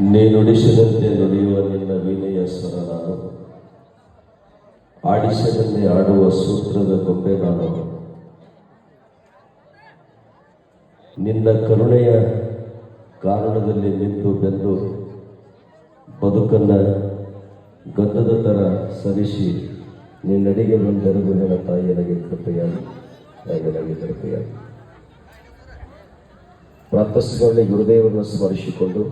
ನುಡಿಸಿದಂತೆ ನುಡಿಯುವ ನಿನ್ನ ವೀಣೆಯ ಸ್ವರ ನಾನು, ಆಡಿಸದಂತೆ ಆಡುವ ಸೂತ್ರದ ಗೊಂಬೆ ನಾನು. ನಿನ್ನ ಕರುಣೆಯ ಕಾರಣದಲ್ಲಿ ನಿಂತು ಬೆಂದು ಬದುಕನ್ನು ಗದ್ದದ ಥರ ಸರಿಸಿ ನಿನ್ನಡೆಗೆ ಬಂದೆರಗು ನನ್ನ ತಾಯಿ ನನಗೆ ಕೃಪೆಯಾಗಿ, ನನಗೆ ಕೃಪೆಯಾಗಿ ಪ್ರಾರ್ಥಿಸಿಕೊಳ್ಳಿ. ಗುರುದೇವರನ್ನು ಸ್ಮರಿಸಿಕೊಂಡು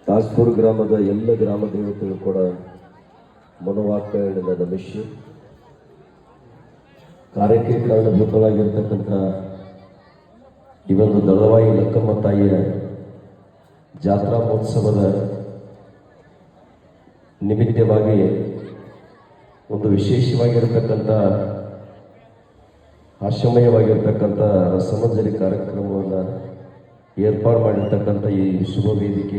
ತಾಜ್ಪುರ ಗ್ರಾಮದ ಎಲ್ಲ ಗ್ರಾಮ ದೇವತೆಗಳು ಕೂಡ ಮನೋವಾಕ್ಯಗಳಿಂದ ನಮಿಸಿ ಕಾರ್ಯಕ್ಕೆ ಕಾರಣಭೂತವಾಗಿರ್ತಕ್ಕಂಥ ಈ ಒಂದು ದಳವಾಯಿ ಲಕ್ಕಮ್ಮ ತಾಯಿಯ ಜಾತ್ರಾ ಮಹೋತ್ಸವದ ನಿಮಿತ್ತವಾಗಿ ಒಂದು ವಿಶೇಷವಾಗಿರತಕ್ಕಂಥ ಹಾಸ್ಯಮಯವಾಗಿರ್ತಕ್ಕಂಥ ರಸಮಂಜರಿ ಕಾರ್ಯಕ್ರಮವನ್ನು ಏರ್ಪಾಡು ಮಾಡಿರ್ತಕ್ಕಂಥ ಈ ಶುಭ ವೇದಿಕೆ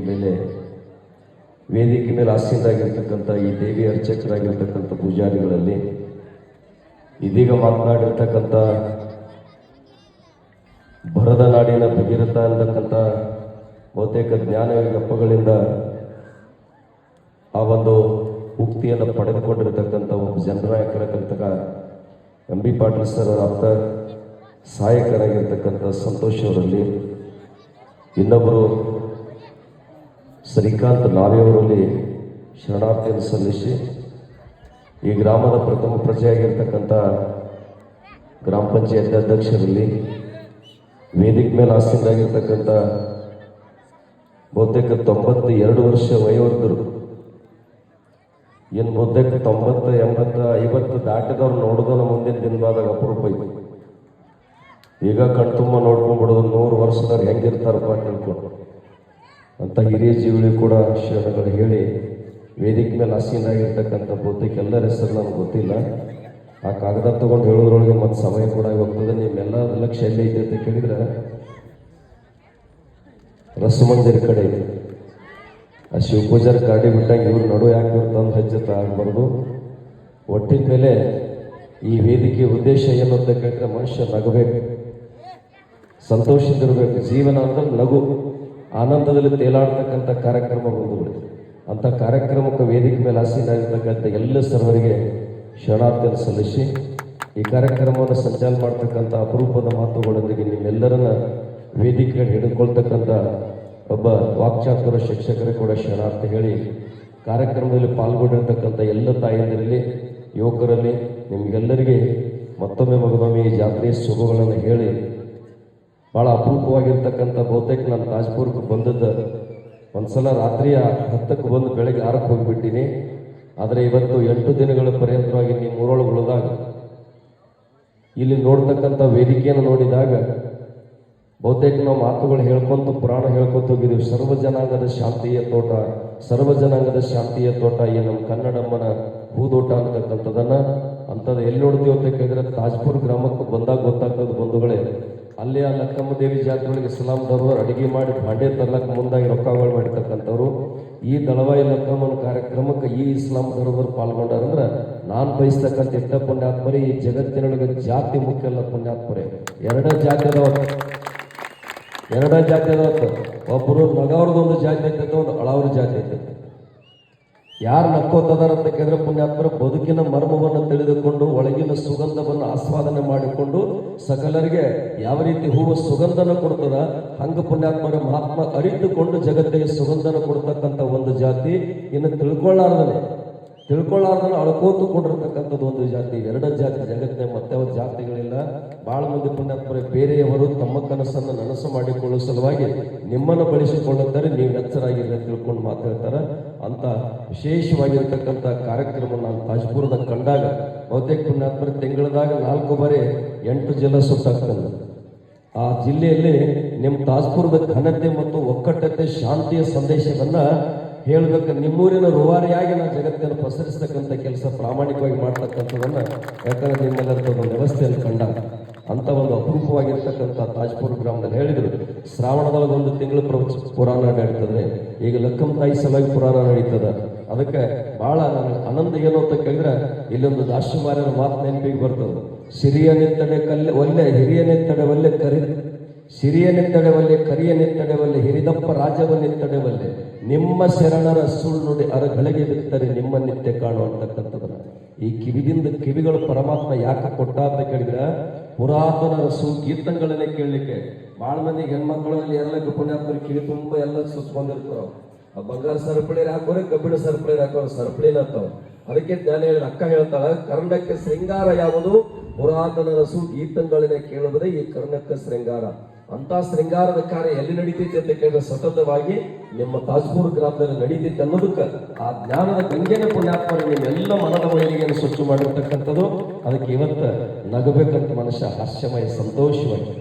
ಮೇಲೆ ಆಸೀನರಾಗಿರ್ತಕ್ಕಂಥ ಈ ದೇವಿ ಅರ್ಚಕರಾಗಿರ್ತಕ್ಕಂಥ ಪೂಜಾರಿಗಳಲ್ಲಿ ಇದೀಗ ಮಾತನಾಡಿರ್ತಕ್ಕಂಥ ಭರದ ನಾಡಿನ ಭಗೀರಥ ಅಂತಕ್ಕಂಥ ಬಹುತೇಕ ಜ್ಞಾನ ಗಪ್ಪಗಳಿಂದ ಆ ಒಂದು ಉಕ್ತಿಯನ್ನು ಪಡೆದುಕೊಂಡಿರತಕ್ಕಂಥ ಒಬ್ಬ ಜನನಾಯಕರಾಗಿರ್ತಕ್ಕ ಎಂ ಬಿ ಪಾಟೀಲ್ ಸರ್ ಆಪ್ತ ಸಹಾಯಕರಾಗಿರ್ತಕ್ಕಂಥ ಸಂತೋಷ್ ಅವರಲ್ಲಿ, ಇನ್ನೊಬ್ಬರು ಶ್ರೀಕಾಂತ್ ನಾವೆಯವರಲ್ಲಿ ಶರಣಾರ್ಥಿಯನ್ನು ಸಲ್ಲಿಸಿ ಈ ಗ್ರಾಮದ ಪ್ರಥಮ ಪ್ರಜೆಯಾಗಿರ್ತಕ್ಕಂಥ ಗ್ರಾಮ ಪಂಚಾಯತ್ ಅಧ್ಯಕ್ಷರಲ್ಲಿ, ವೇದಿಕೆ ಮೇಲೆ ಆಸೀನರಾಗಿರ್ತಕ್ಕಂಥ ಬಹುತೇಕ 92 ವರ್ಷ ವಯೋವೃದ್ಧರು, ಏನು ಬಹುತೇಕ 90, 80, 50 ದಾಟಿದವ್ರು ನೋಡೋದನ್ನ ಮುಂದಿನ ದಿನವಾದಾಗ ಅಪರೂಪ ಐತಿ. ಈಗ ಕಣ್ತುಂಬ ನೋಡ್ಕೊಂಡ್ಬಿಡೋದು 100 ವರ್ಷದವ್ರು ಹೆಂಗಿರ್ತಾರಪ್ಪ ತಿಳ್ಕೊಂಡು ಅಂತ ಹಿರಿಯ ಜೀವಿಗಳು ಕೂಡ ಶರಣಗಳು ಹೇಳಿ ವೇದಿಕೆ ಮೇಲೆ ಆಸೀನರಾಗಿರ್ತಕ್ಕಂಥ ಬಹುತೇಕ ಎಲ್ಲರ ಹೆಸರು ನನಗೆ ಗೊತ್ತಿಲ್ಲ. ಆ ಕಾಗದ ತಗೊಂಡು ಹೇಳೋದ್ರೊಳಗೆ ಮತ್ತು ಸಮಯ ಕೂಡ ಹೋಗ್ತದೆ. ನಿಮ್ಮೆಲ್ಲ ಲಕ್ಷ್ಯ ಎಲ್ಲಿ ಐತೆ ಅಂತ ಕೇಳಿದ್ರೆ ರಸಮಂಜರಿ ಕಡೆ ಇದೆ. ಆ ಶಿವಪೂಜಾರಿ ಗಾಡಿ ಬಿಟ್ಟಾಗ ಇವ್ರು ನಡು ಯಾಕೆ ತಂದು ಹಚ್ಚತ್ತ ಆಗಬಾರ್ದು. ಒಟ್ಟಿನ ಮೇಲೆ ಈ ವೇದಿಕೆ ಉದ್ದೇಶ ಏನು ಅಂತ ಕೇಳಿದ್ರೆ ಮನುಷ್ಯ ನಗಬೇಕು, ಸಂತೋಷದಿರಬೇಕು. ಜೀವನ ಅಂದ್ರೆ ನಗು, ಆನಂದದಲ್ಲಿ ತೇಲಾಡ್ತಕ್ಕಂಥ ಕಾರ್ಯಕ್ರಮ ಬಂದುಬಿಡಿ. ಅಂಥ ಕಾರ್ಯಕ್ರಮಕ್ಕೆ ವೇದಿಕೆ ಮೇಲೆ ಆಸೀನರಾಗಿರ್ತಕ್ಕಂಥ ಎಲ್ಲ ಸರ್ವರಿಗೆ ಶರಣಾರ್ಥಿಯನ್ನು ಸಲ್ಲಿಸಿ ಈ ಕಾರ್ಯಕ್ರಮವನ್ನು ಸಂಚಾಲನೆ ಮಾಡ್ತಕ್ಕಂಥ ಅಪರೂಪದ ಮಾತುಗಳೊಂದಿಗೆ ನಿಮ್ಮೆಲ್ಲರನ್ನ ವೇದಿಕೆಗಳು ಹಿಡಿದುಕೊಳ್ತಕ್ಕಂಥ ಒಬ್ಬ ವಾಕ್ಚಾತುರ ಶಿಕ್ಷಕರೇ ಕೂಡ ಶರಣಾರ್ಥಿ ಹೇಳಿ ಕಾರ್ಯಕ್ರಮದಲ್ಲಿ ಪಾಲ್ಗೊಂಡಿರ್ತಕ್ಕಂಥ ಎಲ್ಲ ತಾಯಂದಿರಲ್ಲಿ, ಯುವಕರಲ್ಲಿ ನಿಮಗೆಲ್ಲರಿಗೆ ಮತ್ತೊಮ್ಮೆ ಮಗದೊಮ್ಮೆ ಈ ಜಾತ್ರೆಯ ಶುಭಗಳನ್ನು ಹೇಳಿ, ಭಾಳ ಅಪರೂಪವಾಗಿರ್ತಕ್ಕಂಥ ಬಹುತೇಕ ನಾನು ತಾಜ್ಪುರಕ್ಕೆ ಬಂದದ್ದು ಒಂದ್ಸಲ ರಾತ್ರಿ 10ಕ್ಕೆ ಬಂದು ಬೆಳಗ್ಗೆ 6ಕ್ಕೆ ಹೋಗಿಬಿಟ್ಟಿನಿ. ಆದರೆ ಇವತ್ತು 8 ದಿನಗಳ ಪರ್ಯಂತವಾಗಿ ನೀವು ಊರೊಳಗೆ ಉಳಿದಾಗ ಇಲ್ಲಿ ನೋಡ್ತಕ್ಕಂಥ ವೇದಿಕೆಯನ್ನು ನೋಡಿದಾಗ ಬಹುತೇಕ ನಾವು ಮಾತುಗಳು ಹೇಳ್ಕೊಂತ ಪುರಾಣ ಹೇಳ್ಕೊತ ಹೋಗಿದ್ದೀವಿ. ಸರ್ವ ಜನಾಂಗದ ಶಾಂತಿಯ ತೋಟ, ಸರ್ವ ಜನಾಂಗದ ಶಾಂತಿಯ ತೋಟ ಈ ನಮ್ಮ ಕನ್ನಡಮ್ಮನ ಹೂದೋಟ ಅಂತಕ್ಕಂಥದ್ದನ್ನು ಅಂಥದ್ದು ಎಲ್ಲಿ ನೋಡ್ತೀವಿ ಅಂತ ಕೇಳಿದ್ರೆ ತಾಜ್ಪುರ ಗ್ರಾಮಕ್ಕೆ ಬಂದಾಗ ಗೊತ್ತಾಗ್ತದೆ ಬಂಧುಗಳೇ. ಅಲ್ಲಿ ಆ ಲಕ್ಕಮ್ಮ ದೇವಿ ಜಾತ್ರೆಗಳಿಗೆ ಇಸ್ಲಾಂದವರು ಅಡುಗೆ ಮಾಡಿ ಭಾಂಡೆ ತರ್ಲಕ್ಕೆ ಮುಂದಾಗಿ ರೊಕ್ಕಗಳು ಮಾಡಿರ್ತಕ್ಕಂಥವ್ರು. ಈ ದಳವಾಯಿ ಲಕ್ಕಮ್ಮನ ಕಾರ್ಯಕ್ರಮಕ್ಕೆ ಈ ಇಸ್ಲಾಂ ಧರ್ಮದವರು ಪಾಲ್ಗೊಂಡಾರಂದ್ರೆ ನಾನು ಬಯಸ್ತಕ್ಕಂಥ ಇಟ್ಟ ಪುಣ್ಯಾತ್ಮರಿ ಈ ಜಗತ್ತಿನೊಳಗೆ ಜಾತಿ ಮುಖ್ಯ ಅಲ್ಲ ಪುಣ್ಯಾತ್ಮರೇ. ಎರಡೇ ಜಾತಿ ಅದಾವತ್ತು. ಒಬ್ಬರು ನಗವ್ರದೊಂದು ಜಾತಿ ಐತೈತೆ, ಒಂದು ಅಳವ್ರ ಜಾತಿ ಐತೈತೆ. ಯಾರು ನಕ್ಕೋತದಾರ ಅಂತ ಕೇಳಿದ್ರೆ ಪುಣ್ಯಾತ್ಮರ ಬದುಕಿನ ಮರ್ಮವನ್ನು ತಿಳಿದುಕೊಂಡು ಒಳಗಿನ ಸುಗಂಧವನ್ನು ಆಸ್ವಾದನೆ ಮಾಡಿಕೊಂಡು ಸಕಲರಿಗೆ ಯಾವ ರೀತಿ ಹೂವು ಸುಗಂಧನ ಕೊಡ್ತದ ಹಂಗ ಪುಣ್ಯಾತ್ಮರ ಮಹಾತ್ಮ ಅರಿತುಕೊಂಡು ಜಗತ್ತಿಗೆ ಸುಗಂಧನ ಕೊಡ್ತಕ್ಕಂಥ ಒಂದು ಜಾತಿ. ಇನ್ನು ತಿಳ್ಕೊಳ್ಳಾರ್ದನ್ನ ಅಳ್ಕೋತು ಕೊಂಡಿರ್ತಕ್ಕಂಥದ್ದು ಒಂದು ಜಾತಿ. ಎರಡೇ ಜಾತಿ ಜಗತ್ತಿನ ಮತ್ತೆ ಅವ್ರ ಜಾತಿಗಳಿಲ್ಲ. ಭಾಳ ಮಂದಿ ಪುಣ್ಯಾತ್ಮರೇ ಬೇರೆಯವರು ತಮ್ಮ ಕನಸನ್ನು ನನಸು ಮಾಡಿಕೊಳ್ಳುವ ಸಲುವಾಗಿ ನಿಮ್ಮನ್ನು ಬಳಸಿಕೊಳ್ಳುತ್ತಾರೆ, ನೀವು ಎಚ್ಚರಾಗಿರಿ ತಿಳ್ಕೊಂಡು ಮಾತಾಡ್ತಾರೆ. ಅಂತ ವಿಶೇಷವಾಗಿರ್ತಕ್ಕಂಥ ಕಾರ್ಯಕ್ರಮ ನಾನು ತಾಜ್ಪುರದ ಕಂಡಾಗ ಬಹುತೇಕ ಪುಣ್ಯಾತ್ಮರ ತಿಂಗಳದಾಗ 4 ಬಾರಿ 8 ಜಿಲ್ಲಾ ಸುತ್ತಾಗ್ತದೆ. ಆ ಜಿಲ್ಲೆಯಲ್ಲಿ ನಿಮ್ಮ ತಾಜ್ಪುರದ ಘನತೆ ಮತ್ತು ಒಕ್ಕಟ್ಟತೆ ಶಾಂತಿಯ ಸಂದೇಶವನ್ನ ಹೇಳ್ಬೇಕು. ನಿಮ್ಮೂರಿನ ರೂವಾರಿಯಾಗಿ ನಾವು ಜಗತ್ತನ್ನು ಪಸರಿಸ್ತಕ್ಕಂಥ ಕೆಲಸ ಪ್ರಾಮಾಣಿಕವಾಗಿ ಮಾಡ್ತಕ್ಕಂಥದನ್ನ ಯಾಕಂದ್ರೆ ನಿಮ್ಮೆಲ್ಲರ ಒಂದು ವ್ಯವಸ್ಥೆಯಲ್ಲಿ ಕಂಡಾಗ ಅಂತ ಒಂದು ಅಪರೂಪವಾಗಿರ್ತಕ್ಕಂಥ ತಾಜ್ಪುರ ಗ್ರಾಮದಲ್ಲಿ ಹೇಳಿದರು. ಶ್ರಾವಣದೊಳಗೆ 1 ತಿಂಗಳು ಪುರಾಣ ನಡೀತದೆ. ಈಗ ಲಕ್ಕಮ್ಮ ತಾಯಿ ಸಲುವಾಗಿ ಪುರಾಣ ನಡೀತದ. ಅದಕ್ಕೆ ಭಾಳ ನನಗೆ ಆನಂದ ಏನು ಅಂತ ಕೇಳಿದ್ರೆ ಇಲ್ಲೊಂದು ದಾಶುಮಾರ್ಯರ ಮಾತು ನೆನಪಿಗೆ ಬರ್ತದೆ. ಸಿರಿಯನೆತ್ತಡೆ ಕಲ್ಲೆ ಒಲ್ಲೆ, ಹಿರಿಯನೆತ್ತಡೆ ಒಲ್ಲೆ ಸಿರಿಯನಿತ್ತಡೆವಲ್ಲಿ ಕರಿಯನಿತ್ತಡೆವಲ್ಲಿ ಹಿರಿದಪ್ಪ ರಾಜವನ್ನಿತ್ತಡೆವಲ್ಲಿ ನಿಮ್ಮ ಶರಣರ ಸುಳ್ಳುಡಿ ಅರಗಳಿಗೆ ಬಿತ್ತರೆ ನಿಮ್ಮ ನಿತ್ಯ ಕಾಣುವಂತಕ್ಕಂಥದ್ದನ್ನ ಈ ಕಿವಿಗಳು ಪರಮಾತ್ಮ ಯಾಕೆ ಕೊಟ್ಟ ಅಂತ ಕೇಳಿದ್ರೆ ಪುರಾತನರ ಗೀತಗಳನ್ನೇ ಕೇಳಲಿಕ್ಕೆ ಬಹಳ ಮಂದಿ ಹೆಣ್ಮಕ್ಳಲ್ಲಿ ಎಲ್ಲ ಪುಣ್ಯಾತ್ಮರು ಕಿವಿ ತುಂಬ ಎಲ್ಲ ಸುತ್ಕೊಂಡಿರ್ತಾರ. ಆ ಬಂಗಾರ ಸರಪಳಿ ಹಾಕೋರೆ ಕಬ್ಬಿಣ ಸರಪಳಿ ಹಾಕೋರು ಸರಪಳಿನ ಅದಕ್ಕೆ ಜ್ಞಾನ ಹೇಳಿದ ಅಕ್ಕ ಹೇಳ್ತಾಳ, ಕರ್ಣಕ್ಕೆ ಶೃಂಗಾರ ಯಾವುದು? ಪುರಾತನರ ಗೀತಗಳನ್ನೇ ಕೇಳುವುದೇ ಈ ಕರ್ಣಕ್ಕೆ ಶೃಂಗಾರ. ಅಂತ ಶೃಂಗಾರದ ಕಾರ್ಯ ಎಲ್ಲಿ ನಡೀತೈತಿ ಅಂತ ಕೇಳಿದ್ರೆ ಸತತವಾಗಿ ನಿಮ್ಮ ತಾಜ್ಪುರ್ ಗ್ರಾಮದಲ್ಲಿ ನಡೀತೈತಿ ಅನ್ನೋದಕ್ಕೆ ಆ ಜ್ಞಾನದ ಗಂಗೆನ ಪುಣ್ಯಾತ್ಮರು ನಿಮ್ಮೆಲ್ಲ ಮನದ ಮೈಲಿಗೆಯನ್ನು ಸ್ವಚ್ಛ ಮಾಡಿರ್ತಕ್ಕಂಥದ್ದು. ಅದಕ್ಕೆ ಇವತ್ತು ನಗಬೇಕಂತ ಮನುಷ್ಯ ಹಾಸ್ಯಮಯ ಸಂತೋಷವಾಗಿ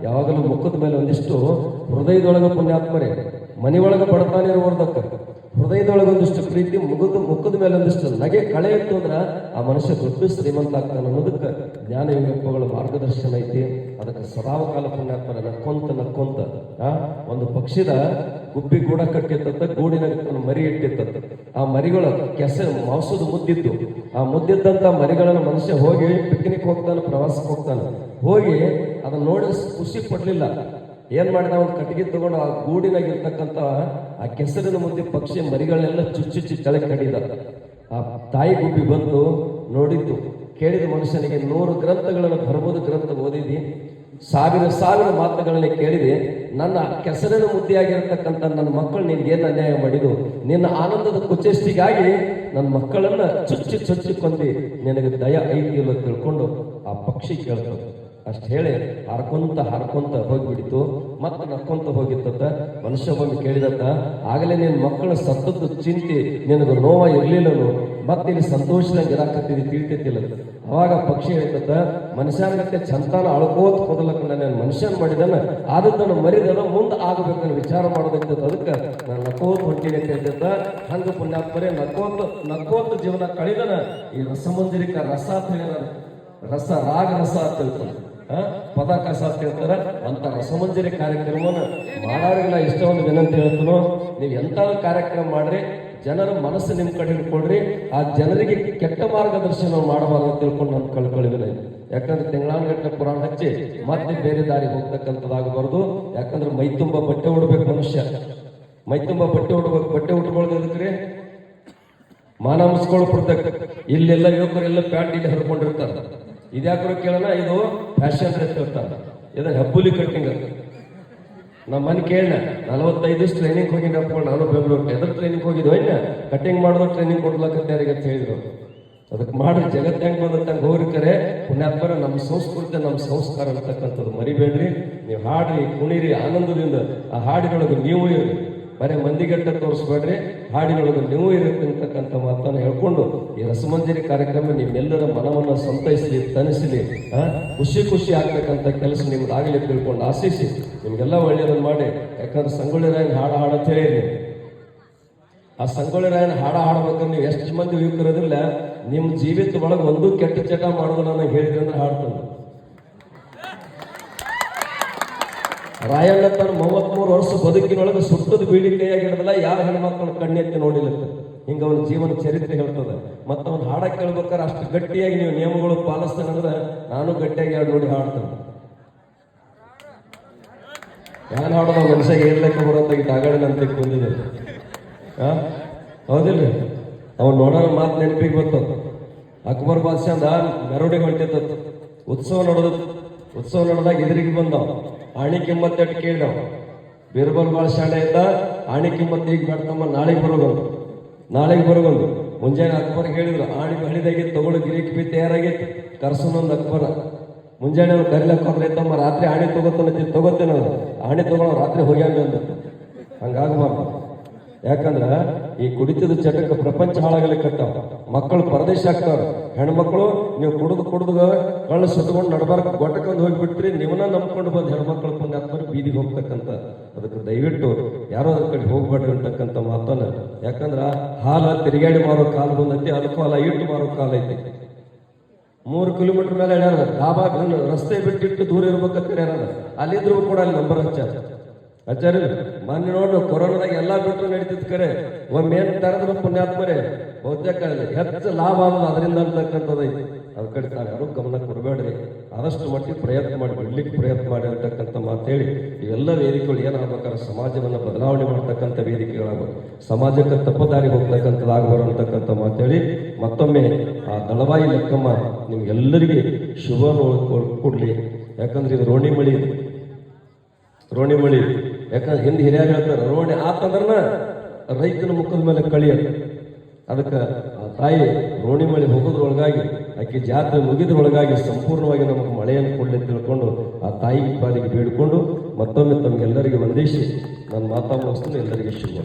ಯಾವಾಗಲೂ ಮುಖದ ಮೇಲೆ ಒಂದಿಷ್ಟು ಹೃದಯದೊಳಗ ಪುಣ್ಯಾತ್ಮರೇ ಮನೆಯೊಳಗೆ ಬಡತಾನೆ ಇರುವುದಕ್ಕೆ ಹೃದಯದೊಳಗೆ ಒಂದಿಷ್ಟು ಪ್ರೀತಿ ಮುಖದ ಮೇಲೆ ಒಂದಿಷ್ಟು ನಗೆ ಕಳೆ ಇತ್ತು ಅಂದ್ರೆ ಆ ಮನುಷ್ಯ ದೊಡ್ಡ ಶ್ರೀಮಂತ ಆಗ್ತಾನೆ ಅನ್ನೋದಕ್ಕೆ ಜ್ಞಾನ ಯೋಗಗಳ ಮಾರ್ಗದರ್ಶನ ಐತಿ. ಅದಕ್ಕೆ ಸದಾವಕಾಲ ಪುಣ್ಯಾತ್ಮರ ನಕ್ಕೊಂತ ಒಂದು ಪಕ್ಷಿದ ಗುಬ್ಬಿ ಗೂಡ ಕಟ್ಟಿತ್ತ, ಗೂಡಿನ ಮರಿ ಇಟ್ಟಿತ್ತ. ಆ ಮರಿಗಳ ಮಾಂಸದ ಮುದ್ದಿದ್ದು, ಆ ಮುದ್ದಿದ್ದಂತ ಮರಿಗಳನ್ನು ಮನುಷ್ಯ ಹೋಗಿ ಪಿಕ್ನಿಕ್ ಹೋಗ್ತಾನೆ, ಪ್ರವಾಸಕ್ಕೆ ಹೋಗ್ತಾನೆ. ಹೋಗಿ ಅದನ್ನ ನೋಡಿ ಖುಷಿ ಪಡ್ಲಿಲ್ಲ. ಏನ್ ಮಾಡಿದ, ಒಂದು ಕಟ್ಟಿಗೆ ತಗೊಂಡು ಆ ಗೂಡಿನಾಗಿರ್ತಕ್ಕಂಥ ಆ ಕೆಸರಿನ ಮುದ್ದೆ ಪಕ್ಷಿ ಮರಿಗಳನ್ನೆಲ್ಲ ಚುಚ್ಚಿ ಕೆಳಗೆ ಕಡಿದ. ಆ ತಾಯಿ ಗುಬ್ಬಿ ಬಂದು ನೋಡಿದ್ದು, ಕೇಳಿದ ಮನುಷ್ಯನಿಗೆ 100 ಗ್ರಂಥಗಳನ್ನು ಬರ್ಬೋದು ಗ್ರಂಥ ಓದಿದಿ, ಸಾವಿರ ಮಾತುಗಳನ್ನೇ ಕೇಳಿದೆ. ನನ್ನ ಕೆಸರಿನ ಮುದ್ದೆಯಾಗಿರ್ತಕ್ಕಂಥ ನನ್ನ ಮಕ್ಕಳು ನಿನ್ಗೇನು ಅನ್ಯಾಯ ಮಾಡಿದು? ನಿನ್ನ ಆನಂದದ ಕುಚೇಷ್ಟಿಗಾಗಿ ನನ್ನ ಮಕ್ಕಳನ್ನ ಚುಚ್ಚಿ ಕೊಂದಿ, ನಿನಗೆ ದಯ ಐತಿ ಇಲ್ಲ ತಿಳ್ಕೊಂಡು ಆ ಪಕ್ಷಿ ಕೇಳ್ತದೆ. ಅಷ್ಟು ಹೇಳಿ ಹಾರ್ಕೊಂತ ಹೋಗ್ಬಿಡಿತು. ಮತ್ತೆ ನಕ್ಕೊಂತ ಹೋಗಿತ್ತ. ಮನುಷ್ಯ ಬಂದು ಕೇಳಿದತ್ತ, ಆಗಲೇ ನಿನ್ನ ಮಕ್ಕಳ ಸತ್ತದ್ದು ಚಿಂತೆ ನಿನಗೆ ನೋವ ಇರ್ಲಿಲ್ಲನು, ಮತ್ತೆ ಇಲ್ಲಿ ಸಂತೋಷದಂಗೆ ಇರಾಕತ್ತಿದ್ದಿ ತಿಳಿತಿಲ್ಲ. ಅವಾಗ ಪಕ್ಷಿ ಹೇಳ್ತದ, ಮನುಷ್ಯನಗತ್ತೆ ಚಂತಾನ ಅಳ್ಕೋತ ಹೋದಲಕ್ಕ ನಾನು ಮನುಷ್ಯನ್ ಮಾಡಿದನ, ಆದದ್ದನ್ನು ಮರಿದನ ಮುಂದೆ ಆಗಬೇಕನ್ನ ವಿಚಾರ ಮಾಡೋದಕ್ಕೆ ಅದಕ್ಕೆ ನಾನು ನಕ್ಕೋತ ಹೊಂಟಿನಿ ಅಂತ ಹೇಳ್ತಿದ್ದ. ಹಂಗ ಪುಣ್ಯಾತ್ಮರೇ ನಕ್ಕೋತ ಜೀವನ ಕಳಿದನ ಈ ರಸಮಂಜರಿಕ ರಸ ಅಂತ ಹೇಳಿದ. ರಸ ರಾಗ ರಸ ಅಂತ ಹೇಳ್ತಾನೆ, ಪದ ಕಸ ಅಂತ ಹೇಳ್ತಾರ. ಅಂತ ರಸಮಂಜರಿ ಕಾರ್ಯಕ್ರಮವನ್ನು ಮಾಡೋರಿಗೆಲ್ಲ ಇಷ್ಟವನ್ನು ವಿನಂತಿ ಹೇಳ್ತಾನೋ, ನೀವು ಎಂತ ಕಾರ್ಯಕ್ರಮ ಮಾಡ್ರಿ, ಜನರ ಮನಸ್ಸು ನಿಮ್ಮ ಕಡೆ ಹಿಡ್ಕೊಳ್ರಿ. ಆ ಜನರಿಗೆ ಕೆಟ್ಟ ಮಾರ್ಗದರ್ಶನ ಮಾಡಬಾರ್ದು ಅಂತ ತಿಳ್ಕೊಂಡು ನಾನು ಕಳ್ಕೊಳ್ಳಿಲ್ಲ. ಯಾಕಂದ್ರೆ ತಿಂಗಳಾನುಗಟ್ಟಲೆ ಪುರಾಣ ಹಚ್ಚಿ ಮತ್ತೆ ಬೇರೆ ದಾರಿಗೆ ಹೋಗ್ತಕ್ಕಂಥದ್ದಾಗಬಾರ್ದು. ಯಾಕಂದ್ರೆ ಮೈ ತುಂಬ ಬಟ್ಟೆ ಉಡ್ಬೇಕು ಮನುಷ್ಯ, ಮೈ ತುಂಬ ಬಟ್ಟೆ ಉಡ್ಬೇಕು. ಬಟ್ಟೆ ಉಟ್ಕೊಳ್ಳೋದಕ್ಕೆ ಮಾನ ಮುಸ್ಕೊಳ್ಬಿಡ್ತಕ್ಕ. ಇಲ್ಲೆಲ್ಲ ಯುವಕರೆಲ್ಲ ಪ್ಯಾಂಟ್ ಇಲ್ಲಿ ಹರ್ಕೊಂಡಿರ್ತಾರೆ. ಇದ್ಯಾಕ್ರು ಕೇಳೋಣ, ಇದು ಫ್ಯಾಷನ್ ಡ್ರೆಸ್ ಇರ್ತಾರೆ, ಇದನ್ನ ಹೆಬ್ಬುಲಿ ಕಟ್ಟಿಂಗ್. ನಮ್ಮ ಮನೆ ಕೇಳ 45 ದಿವಸ ಟ್ರೈನಿಂಗ್ ಹೋಗಿ ನಡ್ಕೊಂಡು ನಾನು ಬೆಂಗಳೂರು ಎದ್ರ ಟ್ರೈನಿಂಗ್ ಹೋಗಿದ್ವು, ಇನ್ನ ಕಟ್ಟಿಂಗ್ ಮಾಡೋದು ಟ್ರೈನಿಂಗ್ ಕೊಡ್ಲಕ್ಕತ್ತಾರಿಗೆ ಅಂತ ಹೇಳಿದ್ರು. ಅದಕ್ಕೆ ಮಾಡ್ರಿ, ಜಗತ್ತು ಹೆಂಗ್ ಬಂದಂಗೆ ಹೋಗ್ರಿಕರೆ ಪುಣ್ಯಾತ್ಮರ ನಮ್ಮ ಸಂಸ್ಕೃತಿ ನಮ್ಮ ಸಂಸ್ಕಾರ ಅಂತಕ್ಕಂಥದ್ದು ಮರಿಬೇಡ್ರಿ. ನೀವು ಹಾಡ್ರಿ, ಕುಣಿರಿ ಆನಂದದಿಂದ. ಆ ಹಾಡಿನೊಳಗೆ ನೀವು ಇರಿ, ಬರೀ ಮಂದಿಗಟ್ಟ ತೋರಿಸ್ಬೇಡ್ರಿ, ಹಾಡಿನೊಳಗೆ ನೀವು ಇರತಕ್ಕಂಥ ಮಾತನ್ನು ಹೇಳ್ಕೊಂಡು ಈ ರಸಮಂಜರಿ ಕಾರ್ಯಕ್ರಮ ನಿಮ್ಮೆಲ್ಲರ ಮನವನ್ನು ಸಂತೈಸಲಿ, ತನಿಸಲಿ, ಖುಷಿ ಆಗ್ಬೇಕಂತ ಕೆಲಸ ನಿಮ್ದು ಆಗಲಿ ತಿಳ್ಕೊಂಡು ಆಶಿಸಿ ನಿಮ್ಗೆಲ್ಲ ಒಳ್ಳೆಯದನ್ನು ಮಾಡಿ. ಯಾಕಂದ್ರೆ ಸಂಗೊಳ್ಳಿ ರಾಯನ ಹಾಡಂತ ಹೇಳಿರಿ. ಆ ಸಂಗೊಳ್ಳಿ ರಾಯನ ಹಾಡ್ಬೇಕಾದ್ರೆ ನೀವು ಎಷ್ಟು ಮಂದಿ ಯುವಕರದಿಲ್ಲ, ನಿಮ್ಮ ಜೀವಿತ ಒಳಗೆ ಒಂದು ಕೆಟ್ಟ ಚಟ ಮಾಡೋದು ನನಗೆ ಹೇಳಿದ್ರೆ ಅಂದ್ರೆ ಹಾಡ್ತಾನೆ. ರಾಯಣ್ಣ ತನ್ನ 33 ವರ್ಷ ಬದುಕಿನೊಳಗೆ ಸುಟ್ಟದ ಬೀಡಿ ಕೈಯಾಗಿಡದಲ್ಲ, ಯಾರ ಹೆಣ್ಮಕ್ಳು ಕಣ್ಣೆತ್ತಿ ನೋಡಿಲ್ಲ. ಹಿಂಗ ಅವನ ಜೀವನ ಚರಿತ್ರೆ ಹೇಳ್ತದೆ. ಮತ್ತು ಅವನು ಹಾಡ ಕೇಳ್ಬೇಕಾದ್ರೆ ಅಷ್ಟು ಗಟ್ಟಿಯಾಗಿ ನೀವು ನಿಯಮಗಳು ಪಾಲಿಸ್ತಾನೆ ಅಂದ್ರೆ ನಾನು ಗಟ್ಟಿಯಾಗಿ ಹಾಡು ನೋಡಿ ಹಾಡ್ತಾನೆ. ಯಾರು ಹಾಡೋದು ಮನುಷ್ಯ ಏನ್ಲೆಕ್ಕ ಬರೋದಾಗಿತ್ತು ಆಗಾಡಿನಂತ ಬಂದಿದೆ. ಹೌದಿಲ್ಲ? ಅವ್ನು ನೋಡೋಣ ಮಾತು ನೆನಪಿಗೆ ಬರ್ತದ. ಅಕ್ಬರ್ ಬಾದ್ಶಾದ ಮೆರವಣಿಗೆ ಹೊಂಟಿದ್ದ, ಉತ್ಸವ ನಡೆದಾಗ ಎದುರಿಗೆ ಬಂದವ. ಆಣಿ ಕಿಮ್ಮತ್ ಎಟ್ಟು ಕೇಳಿದವ. ಬೀರ್ಬಲ್ ಭಾಳ ಶಾಣೆ ಇದ್ದ. ಆಣಿ ಕಿಮ್ಮತ್ ಈಗ ಮಾಡ್ತಮ್ಮ, ನಾಳೆಗೆ ಬರೋಗಂದು ಮುಂಜಾನೆ ಅಕ್ಬರ್ಗೆ ಹೇಳಿದ್ರು, ಆಣಿ ಹಳಿದಾಗಿತ್ತು ತಗೊಳ್ಳೋ ಗಿರಿಕಿ ಬಿ ತಯಾರಾಗಿತ್ತು, ಕರ್ಸನೊಂದು ಅಕ್ಬರ. ಮುಂಜಾನೆ ಅವ್ನು ಕರಿಲಕ್ಕೆ ಹೋದ್ರೆ ತಮ್ಮ ರಾತ್ರಿ ಆಣಿ ತಗೋತೇನೆ ಅವ್ರು ಆಣಿ ತಗೊಳ್ಳೋ ರಾತ್ರಿ ಹೋಗ್ಯಾನ ಅಂದ. ಹಂಗಾಗಬಾರ್ದು. ಯಾಕಂದ್ರೆ ಈ ಕುಡಿತದ ಚಟಕ್ಕೆ ಪ್ರಪಂಚ ಹಾಳಾಗಲಿಕ್ಕತ್ತಾವ. ಮಕ್ಕಳು ಪರದೇಶ ಆಗ್ತಾವ. ಹೆಣ್ಮಕ್ಳು ನೀವು ಕುಡಿದು ಕಳ್ಳು ಸುಟ್ಕೊಂಡು ನಡ್ಬಾರ್ದು ಗೊಟ್ಟಕೊಂಡು ಹೋಗಿಬಿಟ್ರಿ, ನೀವನ್ನ ನಂಬ್ಕೊಂಡು ಬಂದು ಹೆಣ್ಮಕ್ಳು ಪುಣ್ಯಾತ್ಮರು ಬೀದಿಗೆ ಹೋಗ್ತಕ್ಕಂಥ. ಅದಕ್ಕೆ ದಯವಿಟ್ಟು ಯಾರೋ ಅದ್ರ ಕಡೆ ಹೋಗ್ಬೇಡ್ರಿ ಅಂತಕ್ಕಂಥ ಮಾತನ್ನ. ಯಾಕಂದ್ರ ಹಾಲ ತಿರುಗಾಡಿ ಮಾರೋ ಕಾಲ ಬಂದೈತಿ, ಅದಕ್ಕೂ ಅಲ್ಲ ಇಟ್ಟು ಮಾರೋ ಕಾಲ ಐತಿ. 3 ಕಿಲೋಮೀಟರ್ ಮೇಲೆ ಹೇಳ್ಯಾರ, ಡಾಬಾ ರಸ್ತೆ ಬಿಟ್ಟಿಟ್ಟು ದೂರ ಇರ್ಬೇಕಂತ ಹೇಳ್ಯಾರ. ಅಲ್ಲಿದ್ರು ಕೂಡ ಅಲ್ಲಿ ನಂಬರ್ ಹಚ್ಚಾರಿ. ಮೊನ್ನೆ ನೋಡ್ರಿ ಕೊರೋನಾದಾಗ ಎಲ್ಲಾ ಬಿಟ್ಟರು ನಡೀತಿದ್ ಕರೆ, ಒಮ್ಮೇನು ತರದ್ರ ಪುಣ್ಯಾತ್ಮರೇ ಬಹುತೇಕ ಹೆಚ್ಚು ಲಾಭ ಆಗೋದು ಅದರಿಂದ ಅಂತಕ್ಕಂಥದ್ದೈತಿ. ಅದ್ ಕಡೆ ತಾವು ಯಾರು ಗಮನ ಕೊಡಬೇಡ್ರಿ. ಆದಷ್ಟು ಮಟ್ಟಿಗೆ ಪ್ರಯತ್ನ ಮಾಡಿ ಬಿಡ್ಲಿಕ್ಕೆ ಪ್ರಯತ್ನ ಮಾಡಿ ಅಂತಕ್ಕಂಥ ಮಾತು ಹೇಳಿ ಇವೆಲ್ಲ ವೇದಿಕೆಗಳು ಏನಾಗಬೇಕಾದ್ರೆ ಸಮಾಜವನ್ನು ಬದಲಾವಣೆ ಮಾಡ್ತಕ್ಕಂಥ ವೇದಿಕೆಗಳಾಗಬೇಕು, ಸಮಾಜಕ್ಕೆ ತಪ್ಪದಾರಿ ಹೋಗ್ತಕ್ಕಂಥದ್ದಾಗಬಾರ ಅಂತಕ್ಕಂಥ ಮಾತು ಹೇಳಿ ಮತ್ತೊಮ್ಮೆ ಆ ದಳವಾಯಿ ಲೆಕ್ಕಮ್ಮ ನಿಮ್ಗೆಲ್ಲರಿಗೆ ಶುಭ ಕೊಡ್ಲಿ. ಯಾಕಂದ್ರೆ ಇದು ರೋಣಿಮಳಿ ಯಾಕಂದ್ರೆ ಹಿಂದೆ ಹಿರಿಯರು ಹೇಳ್ತಾರೆ ರೋಣಿ ಆತಂದ್ರನ ರೈತನ ಮುಖದ ಮೇಲೆ ಕಳಿಯೋದು. ಅದಕ್ಕೆ ಆ ತಾಯಿ ರೋಣಿಮಳಿ ಹೋಗೋದ್ರೊಳಗಾಗಿ ಆಕೆ ಜಾತ್ರೆ ಮುಗಿದ್ರೊಳಗಾಗಿ ಸಂಪೂರ್ಣವಾಗಿ ನಮಗೆ ಮಳೆಯನ್ನು ಕೊಡಲಿ ತಿಳ್ಕೊಂಡು ಆ ತಾಯಿ ಪಾಲಿಗೆ ಬೇಡಿಕೊಂಡು ಮತ್ತೊಮ್ಮೆ ತಮಗೆಲ್ಲರಿಗೆ ವಂದಿಸಿ ನಾನು ಮಾತಾ ಮುಗಿಸ್ತೀನಿ. ಎಲ್ಲರಿಗೆ ಶುಭ.